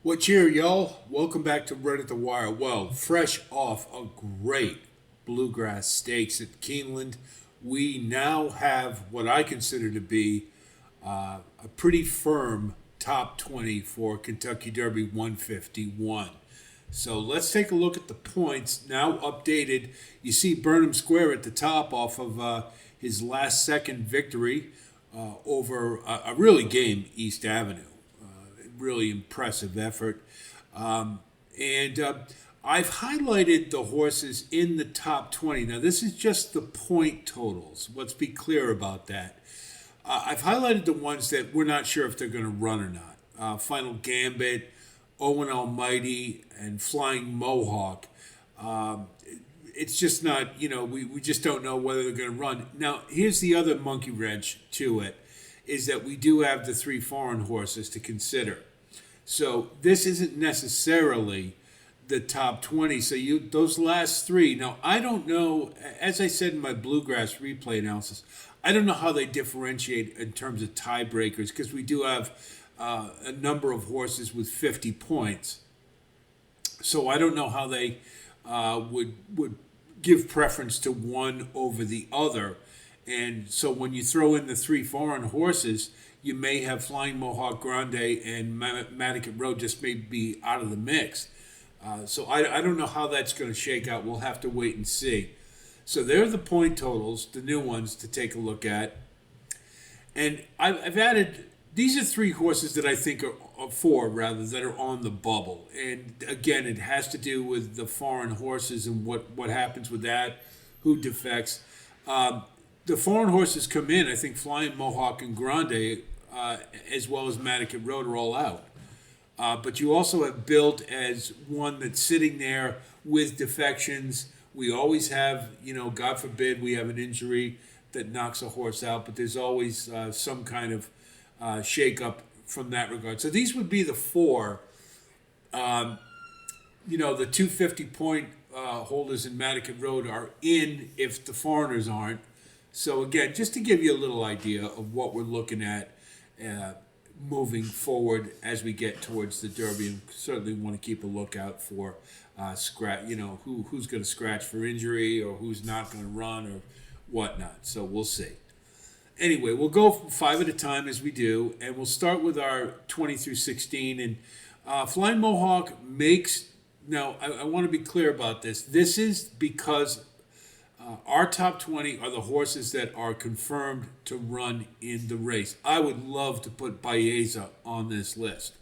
What cheer, y'all? Welcome back to Red at the Wire. Well, fresh off a great bluegrass stakes at Keeneland, we now have what I consider to be a pretty firm top 20 for Kentucky Derby 151. So let's take a look at the points now updated. You see Burnham Square at the top off of his last second victory over a really game East Avenue. Really impressive effort. And I've highlighted the horses in the top 20. Now, this is just the point totals. Let's be clear about that. I've highlighted the ones that we're not sure if they're going to run or not. Final Gambit, Owen Almighty, and Flying Mohawk. It's just not, we just don't know whether they're going to run. Now, here's the other monkey wrench to it, is that we do have the three foreign horses to consider. So this isn't necessarily the top 20. So those last three. Now, I don't know, as I said in my Bluegrass replay analysis, I don't know how they differentiate in terms of tiebreakers because we do have a number of horses with 50 points. So I don't know how they would give preference to one over the other. And so when you throw in the three foreign horses, you may have Flying Mohawk Grande and Madaket Road just may be out of the mix. So I don't know how that's going to shake out. We'll have to wait and see. So there are the point totals, the new ones to take a look at. And I've added, these are three horses that I think are four, rather, that are on the bubble. And again, it has to do with the foreign horses and what happens with that, who defects. The foreign horses come in. I think Flying Mohawk and Grande, as well as Madaket Road, are all out. But you also have built as one that's sitting there with defections. We always have, God forbid, we have an injury that knocks a horse out, but there's always some kind of shake-up from that regard. So these would be the four. The 250-point holders in Madaket Road are in if the foreigners aren't. So again, just to give you a little idea of what we're looking at moving forward as we get towards the Derby, and certainly want to keep a lookout for who's going to scratch for injury or who's not going to run or whatnot. So we'll see. Anyway, we'll go five at a time as we do, and we'll start with our 20 through 16. And Flying Mohawk makes. Now, I want to be clear about this. This is because our top 20 are the horses that are confirmed to run in the race. I would love to put Baeza on this list.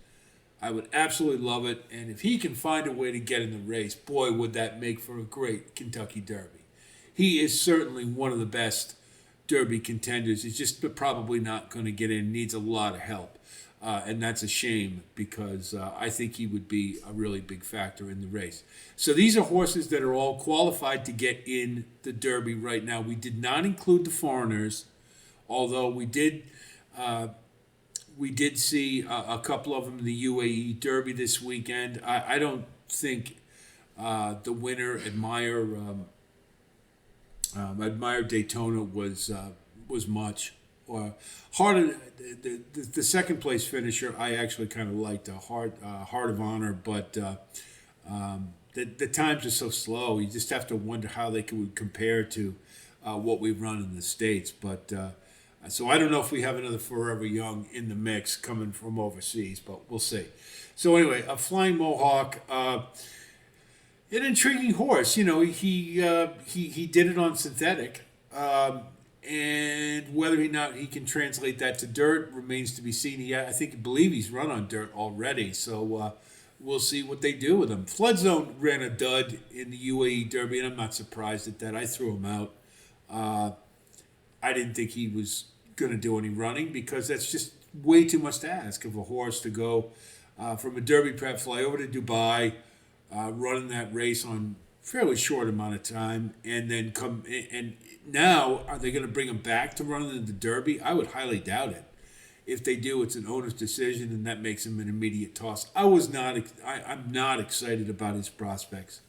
I would absolutely love it. And if he can find a way to get in the race, boy, would that make for a great Kentucky Derby. He is certainly one of the best Derby contenders. He's just probably not going to get in. Needs a lot of help. And that's a shame because I think he would be a really big factor in the race. So these are horses that are all qualified to get in the Derby right now. We did not include the foreigners, although we did see a couple of them in the UAE Derby this weekend. I don't think the winner, Admire Daytona, was much. Heart the second place finisher, I actually kind of liked Heart of Honor, but the times are so slow. You just have to wonder how they would compare to what we've run in the States. But so I don't know if we have another Forever Young in the mix coming from overseas, but we'll see. So anyway, a Flying Mohawk, an intriguing horse. He did it on synthetic. And whether or not he can translate that to dirt remains to be seen. I believe he's run on dirt already, so we'll see what they do with him. Flood Zone ran a dud in the UAE Derby, and I'm not surprised at that. I threw him out. I didn't think he was going to do any running because that's just way too much to ask of a horse to go from a Derby prep, fly over to Dubai, run in that race on fairly short amount of time, and then come in. And now, are they going to bring him back to run in the Derby? I would highly doubt it. If they do, it's an owner's decision, and that makes him an immediate toss. I'm not excited about his prospects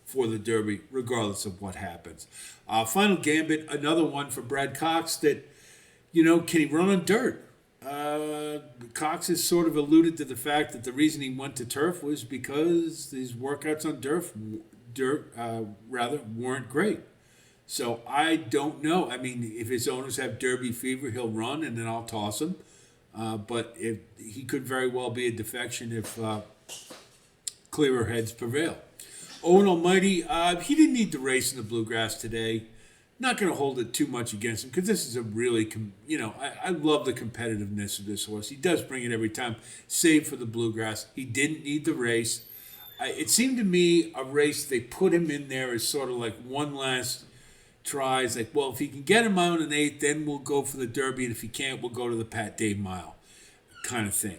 for the Derby, regardless of what happens. Final Gambit, another one for Brad Cox that, can he run on dirt? Cox has sort of alluded to the fact that the reason he went to turf was because his workouts on dirt rather weren't great. So I don't know. I mean, if his owners have Derby fever, he'll run, and then I'll toss him. But if he could very well be a defection if clearer heads prevail. Owen Almighty, he didn't need the race in the Bluegrass today. Not going to hold it too much against him because this is a really, I love the competitiveness of this horse. He does bring it every time, save for the Bluegrass. He didn't need the race. It seemed to me a race they put him in there as sort of like one last try. It's like, well, if he can get a mile and an eighth, then we'll go for the Derby, and if he can't, we'll go to the Pat Day Mile kind of thing.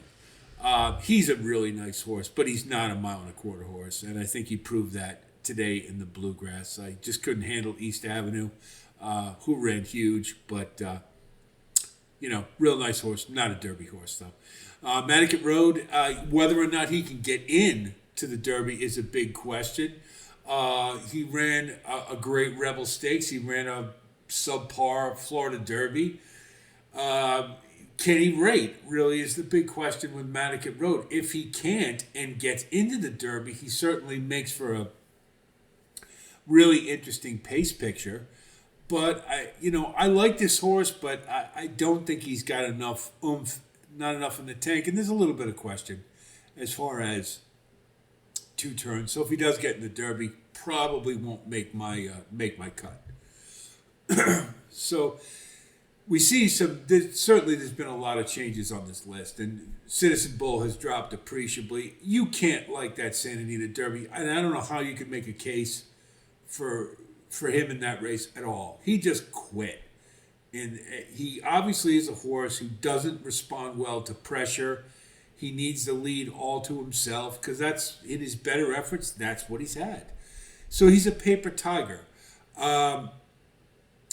He's a really nice horse, but he's not a mile and a quarter horse, and I think he proved that today in the Bluegrass. I just couldn't handle East Avenue, who ran huge, but, real nice horse. Not a Derby horse, though. Manicat Road, whether or not he can get in to the Derby is a big question. He ran a great Rebel Stakes. He ran a subpar Florida Derby. Can he rate, really, is the big question with Manicat Road. If he can't and gets into the Derby, he certainly makes for a really interesting pace picture. But, I like this horse, but I don't think he's got enough oomph, not enough in the tank. And there's a little bit of question as far as 2 turns. So if he does get in the Derby, probably won't make my cut. So we see certainly there's been a lot of changes on this list, and Citizen Bull has dropped appreciably. You can't like that Santa Anita Derby, and I don't know how you could make a case for him in that race at all. He just quit. And he obviously is a horse who doesn't respond well to pressure. He needs the lead all to himself because that's, in his better efforts, that's what he's had. So he's a paper tiger.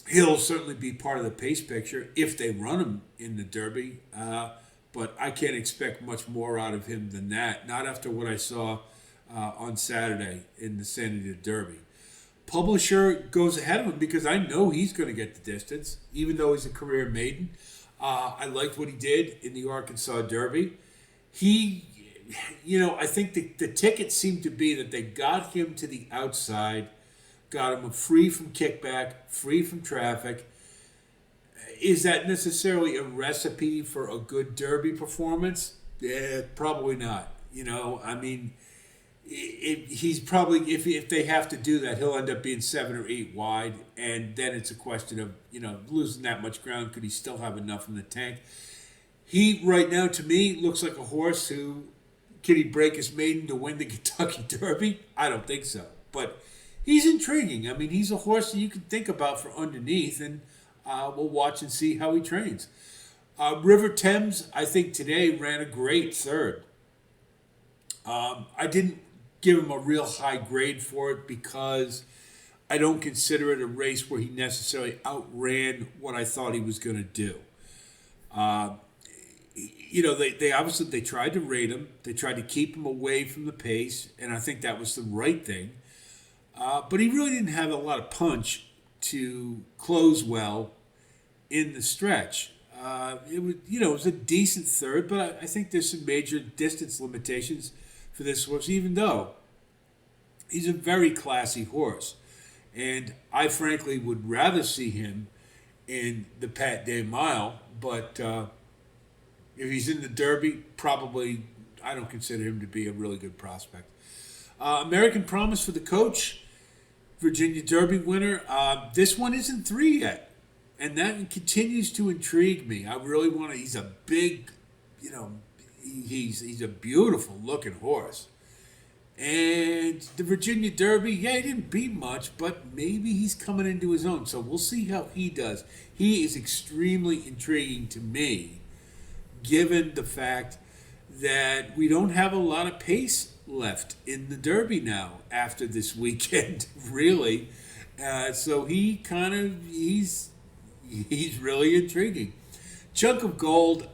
He'll certainly be part of the pace picture if they run him in the Derby. But I can't expect much more out of him than that. Not after what I saw on Saturday in the Santa Anita Derby. Publisher goes ahead of him because I know he's going to get the distance, even though he's a career maiden. I liked what he did in the Arkansas Derby. I think the ticket seemed to be that they got him to the outside, got him free from kickback, free from traffic. Is that necessarily a recipe for a good Derby performance? Yeah, probably not. He's probably, if they have to do that, he'll end up being 7 or 8 wide, and then it's a question of, losing that much ground. Could he still have enough in the tank? He, right now, to me, looks like a horse who, can he break his maiden to win the Kentucky Derby? I don't think so, but he's intriguing. I mean, he's a horse that you can think about for underneath, and we'll watch and see how he trains. River Thames, I think today ran a great third. I didn't give him a real high grade for it because I don't consider it a race where he necessarily outran what I thought he was going to do. They obviously they tried to rate him. They tried to keep him away from the pace, and I think that was the right thing. But he really didn't have a lot of punch to close well in the stretch. It was a decent third, but I think there's some major distance limitations for this horse, even though he's a very classy horse. And I frankly would rather see him in the Pat Day Mile, but if he's in the Derby, probably I don't consider him to be a really good prospect. American Promise for the coach, Virginia Derby winner. This one isn't 3 yet, and that continues to intrigue me. I really want to. He's a big, he's a beautiful looking horse. And the Virginia Derby, he didn't beat much, but maybe he's coming into his own. So we'll see how he does. He is extremely intriguing to me, given the fact that we don't have a lot of pace left in the Derby now after this weekend, really. So he's really intriguing. Chunk of Gold,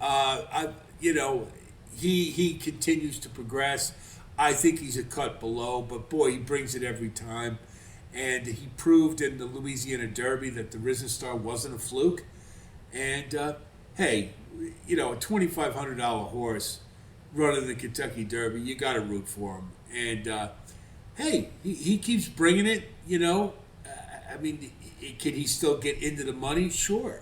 he continues to progress. I think he's a cut below, but boy, he brings it every time. And he proved in the Louisiana Derby that the Risen Star wasn't a fluke. And hey, a $2,500 horse running the Kentucky Derby, you got to root for him. And hey, he keeps bringing it. I mean, can he still get into the money? Sure.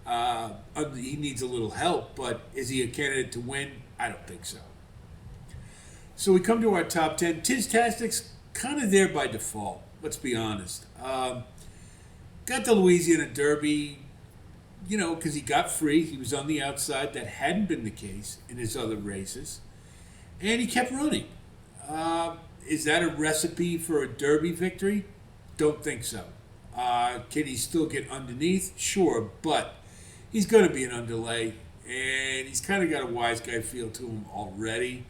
He needs a little help, but is he a candidate to win? I don't think so. So we come to our top 10. Tiz kind of there by default, let's be honest. Got the Louisiana Derby, because he got free. He was on the outside. That hadn't been the case in his other races. And he kept running. Is that a recipe for a Derby victory? Don't think so. Can he still get underneath? Sure, but he's going to be an underlay, and he's kind of got a wise guy feel to him already.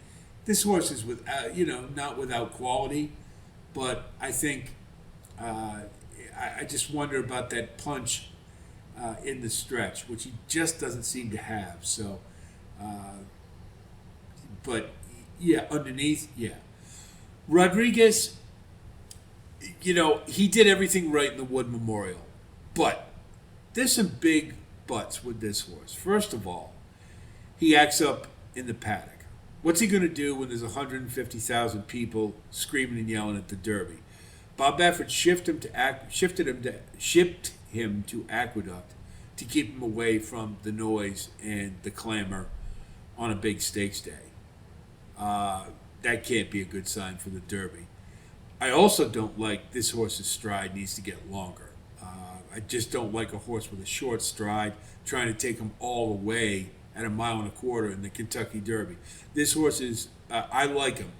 This horse is not without quality, but I think I just wonder about that punch in the stretch, which he just doesn't seem to have. So, but yeah, underneath, yeah. Rodriguez, he did everything right in the Wood Memorial, but there's some big buts with this horse. First of all, he acts up in the paddock. What's he going to do when there's 150,000 people screaming and yelling at the Derby? Bob Baffert shipped him to Aqueduct to keep him away from the noise and the clamor on a big stakes day. That can't be a good sign for the Derby. I also don't like this horse's stride needs to get longer. I just don't like a horse with a short stride trying to take him all the way at 1.25 miles in the Kentucky Derby. This horse is, I like him.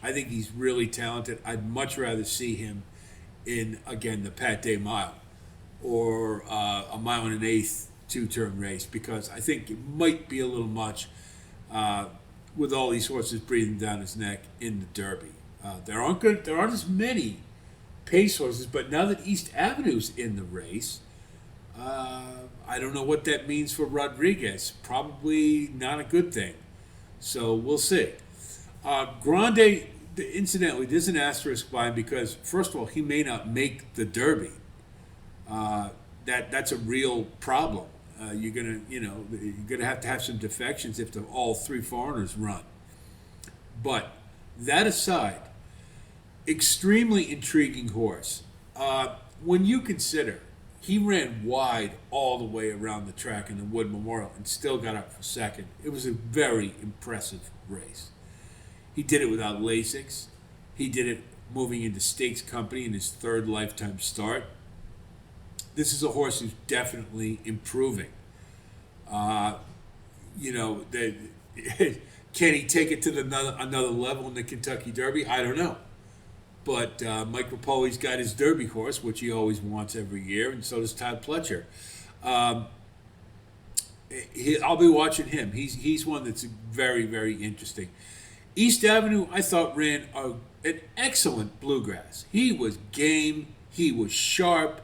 I think he's really talented. I'd much rather see him in, again, the Pat Day Mile or a 1.125 mile two-turn race, because I think it might be a little much with all these horses breathing down his neck in the Derby. There aren't as many pace horses, but now that East Avenue's in the race, I don't know what that means for Rodriguez. Probably not a good thing. So we'll see. Grande, incidentally, there's an asterisk by him because, first of all, he may not make the Derby. That's a real problem. You're gonna have to have some defections if all three foreigners run. But that aside, extremely intriguing horse. When you consider he ran wide all the way around the track in the Wood Memorial and still got up for second, it was a very impressive race. He did it without Lasix. He did it moving into Stakes Company in his third lifetime start. This is a horse who's definitely improving. Can he take it to another level in the Kentucky Derby? I don't know. But Mike Rapoli's got his Derby horse, which he always wants every year, and so does Todd Pletcher. I'll be watching him. He's one that's very, very interesting. East Avenue, I thought, ran an excellent bluegrass. He was game. He was sharp.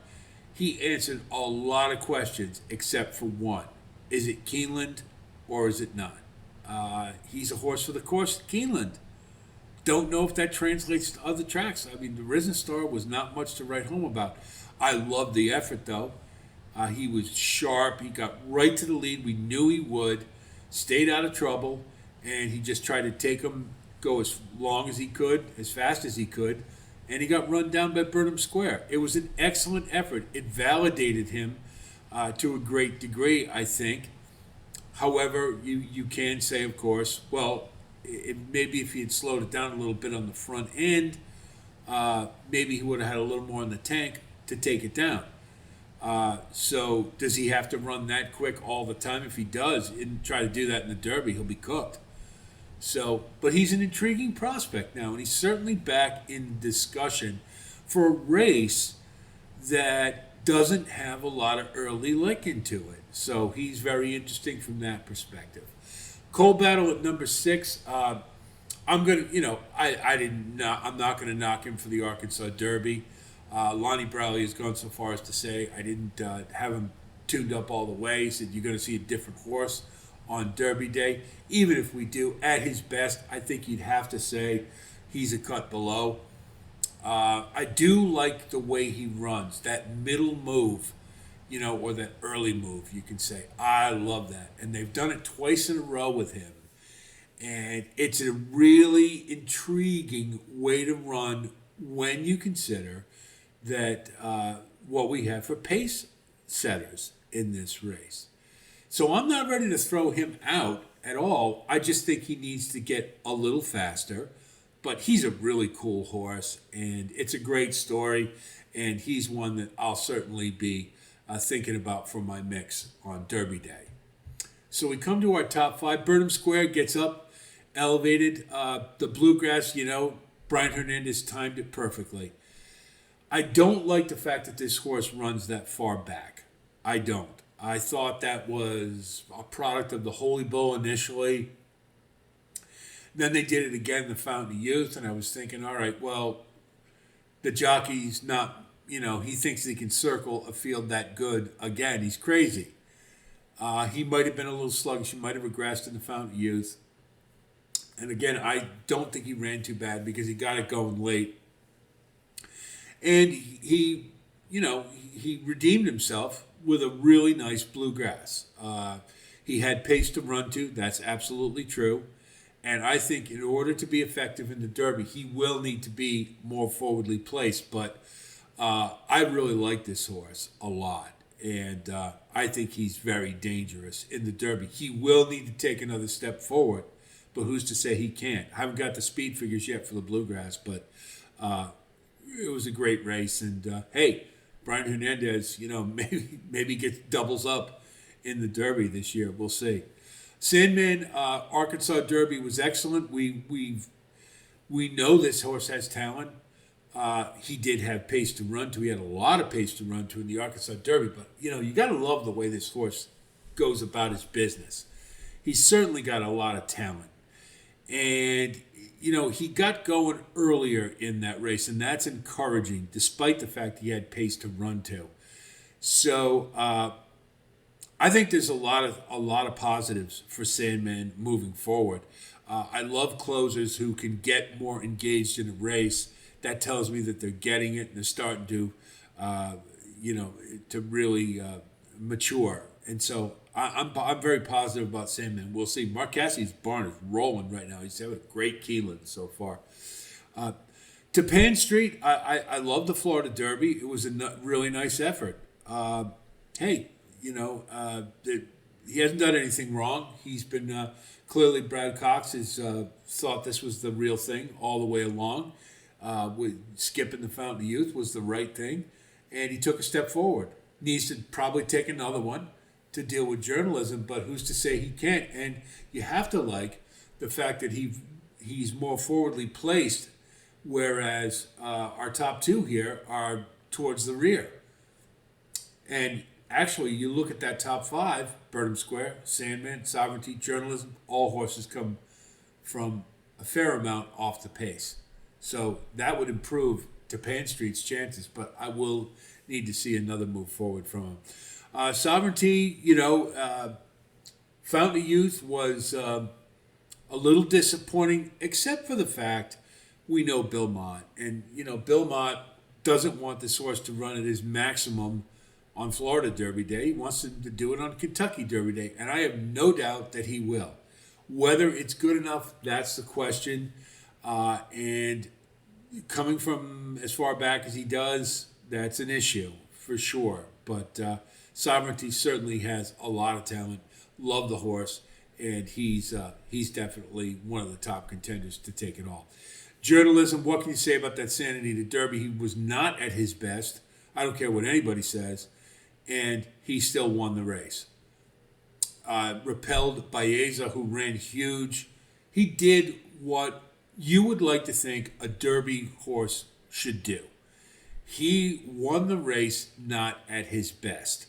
He answered a lot of questions, except for one. Is it Keeneland or is it not? He's a horse for the course at Keeneland. Don't know if that translates to other tracks. I mean, the Risen Star was not much to write home about. I loved the effort, though. He was sharp. He got right to the lead. We knew he would. Stayed out of trouble, and he just tried to go as long as he could, as fast as he could, and he got run down by Burnham Square. It was an excellent effort. It validated him to a great degree, I think. However, you can say, of course, well, maybe if he had slowed it down a little bit on the front end, maybe he would have had a little more in the tank to take it down. So does he have to run that quick all the time? If he does and try to do that in the Derby, he'll be cooked. So, but he's an intriguing prospect now, and he's certainly back in discussion for a race that doesn't have a lot of early lick into it. So he's very interesting from that perspective. Coal Battle at number 6. I'm not gonna knock him for the Arkansas Derby. Lonnie Bradley has gone so far as to say I didn't have him tuned up all the way. He said you're going to see a different horse on Derby Day. Even if we do, at his best, I think you'd have to say he's a cut below. I do like the way he runs. That middle move or that early move. You can say, I love that. And they've done it twice in a row with him. And it's a really intriguing way to run when you consider that what we have for pace setters in this race. So I'm not ready to throw him out at all. I just think he needs to get a little faster. But he's a really cool horse, and it's a great story. And he's one that I'll certainly be thinking about for my mix on Derby Day. So we come to our top five. Burnham Square gets up, elevated. The Bluegrass, Brian Hernandez timed it perfectly. I don't like the fact that this horse runs that far back. I don't. I thought that was a product of the Holy Bull initially. Then they did it again in the Fountain of Youth, and I was thinking, all right, well, the jockey's not, he thinks he can circle a field that good again. He's crazy. He might have been a little sluggish. He might have regressed in the Fountain of Youth. And again, I don't think he ran too bad because he got it going late. And he redeemed himself with a really nice Bluegrass. He had pace to run to. That's absolutely true. And I think in order to be effective in the Derby, he will need to be more forwardly placed. But I really like this horse a lot. And I think he's very dangerous in the Derby. He will need to take another step forward. But who's to say he can't? I haven't got the speed figures yet for the Bluegrass. But it was a great race. And hey, Brian Hernandez, maybe gets doubles up in the Derby this year. We'll see. Sandman, Arkansas Derby was excellent. We know this horse has talent. He did have pace to run to. He had a lot of pace to run to in the Arkansas Derby. But, you got to love the way this horse goes about his business. He's certainly got a lot of talent. And, he got going earlier in that race, and that's encouraging, despite the fact he had pace to run to. So, I think there's a lot of positives for Sandman moving forward. I love closers who can get more engaged in a race. That tells me that they're getting it and they're starting to, to really mature. And so I'm very positive about Sandman. We'll see. Mark Cassie's barn is rolling right now. He's having a great Keeneland so far. To Pan Street, I love the Florida Derby. It was a really nice effort. Hey. He hasn't done anything wrong. He's been clearly Brad Cox has thought this was the real thing all the way along. With skipping the Fountain of Youth was the right thing, and he took a step forward. Needs to probably take another one to deal with journalism, but who's to say he can't? And you have to like the fact that he's more forwardly placed, whereas our top two here are towards the rear. And actually, you look at that top five, Burnham Square, Sandman, Sovereignty, Journalism, all horses come from a fair amount off the pace. So that would improve Pan Street's chances, but I will need to see another move forward from him. Sovereignty, Fountain of Youth was a little disappointing, except for the fact we know Bill Mott. And, Bill Mott doesn't want this horse to run at his maximum on Florida Derby Day. He wants him to do it on Kentucky Derby Day, and I have no doubt that he will. Whether it's good enough, that's the question. And coming from as far back as he does, that's an issue for sure. But Sovereignty certainly has a lot of talent. Love the horse, and he's definitely one of the top contenders to take it all. Journalism, what can you say about that Santa Anita Derby? He was not at his best. I don't care what anybody says. And he still won the race. Repelled Baeza, who ran huge. He did what you would like to think a Derby horse should do. He won the race not at his best.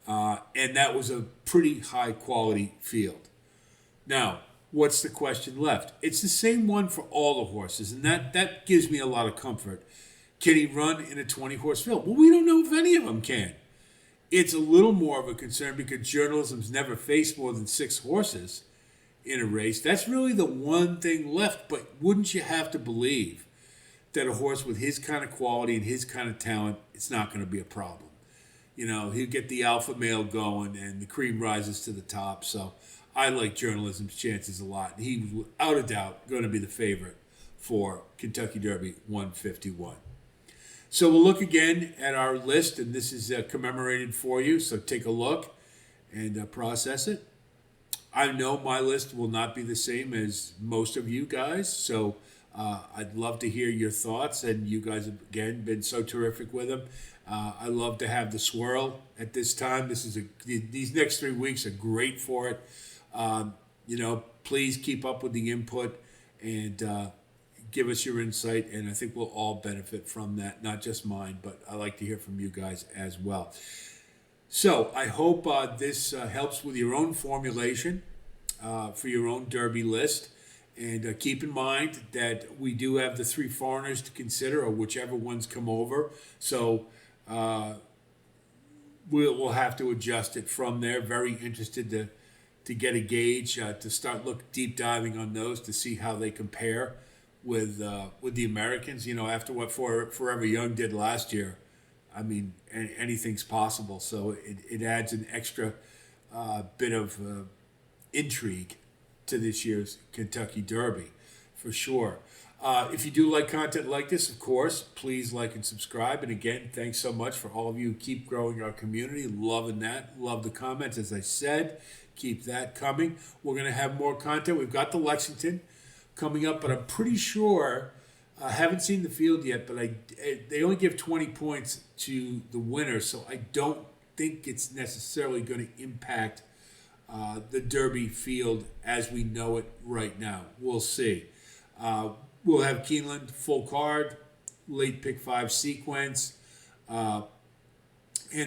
And that was a pretty high quality field. Now, what's the question left? It's the same one for all the horses, and that gives me a lot of comfort. Can he run in a 20-horse field? Well, we don't know if any of them can. It's a little more of a concern because journalism's never faced more than 6 horses in a race. That's really the one thing left, but wouldn't you have to believe that a horse with his kind of quality and his kind of talent, it's not going to be a problem? he'll get the alpha male going and the cream rises to the top. So I like journalism's chances a lot. He was, without a doubt, going to be the favorite for Kentucky Derby 151. So we'll look again at our list, and this is commemorated for you. So take a look and process it. I know my list will not be the same as most of you guys, so I'd love to hear your thoughts. And you guys have again been so terrific with them. I love to have the swirl at this time. These next 3 weeks are great for it. Please keep up with the input and give us your insight, and I think we'll all benefit from that. Not just mine, but I like to hear from you guys as well. So I hope this helps with your own formulation for your own Derby list. And keep in mind that we do have the 3 foreigners to consider, or whichever ones come over. So we'll have to adjust it from there. Very interested to get a gauge, to start deep diving on those to see how they compare with the Americans. After what Forever Young did last year, I mean, anything's possible. So it adds an extra bit of intrigue to this year's Kentucky Derby, for sure. If you do like content like this, of course, please like and subscribe. And again, thanks so much for all of you who keep growing our community. Loving that. Love the comments. As I said, keep that coming. We're going to have more content. We've got the Lexington coming up, but I'm pretty sure, I haven't seen the field yet, but they only give 20 points to the winner, so I don't think it's necessarily going to impact the Derby field as we know it right now. We'll see. We'll have Keeneland full card, late pick 5 sequence, and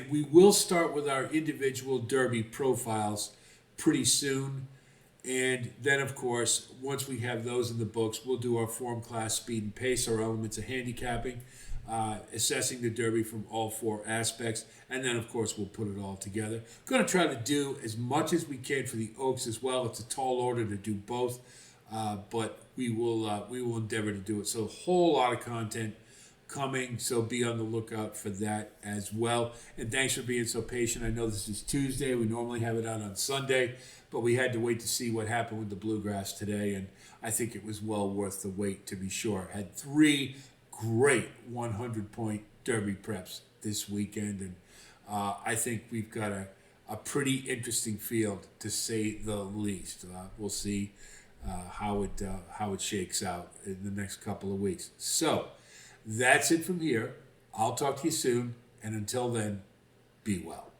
we will start with our individual Derby profiles pretty soon. And then, of course, once we have those in the books, we'll do our form, class, speed, and pace, our elements of handicapping, assessing the Derby from all 4 aspects. And then, of course, we'll put it all together. Going to try to do as much as we can for the Oaks as well. It's a tall order to do both, but we will endeavor to do it. So a whole lot of content coming, so be on the lookout for that as well. And thanks for being so patient. I know this is Tuesday. We normally have it out on Sunday, but we had to wait to see what happened with the Bluegrass today, and I think it was well worth the wait, to be sure. Had 3 great 100-point Derby preps this weekend, and I think we've got a pretty interesting field, to say the least. We'll see how it shakes out in the next couple of weeks. So that's it from here. I'll talk to you soon, and until then, be well.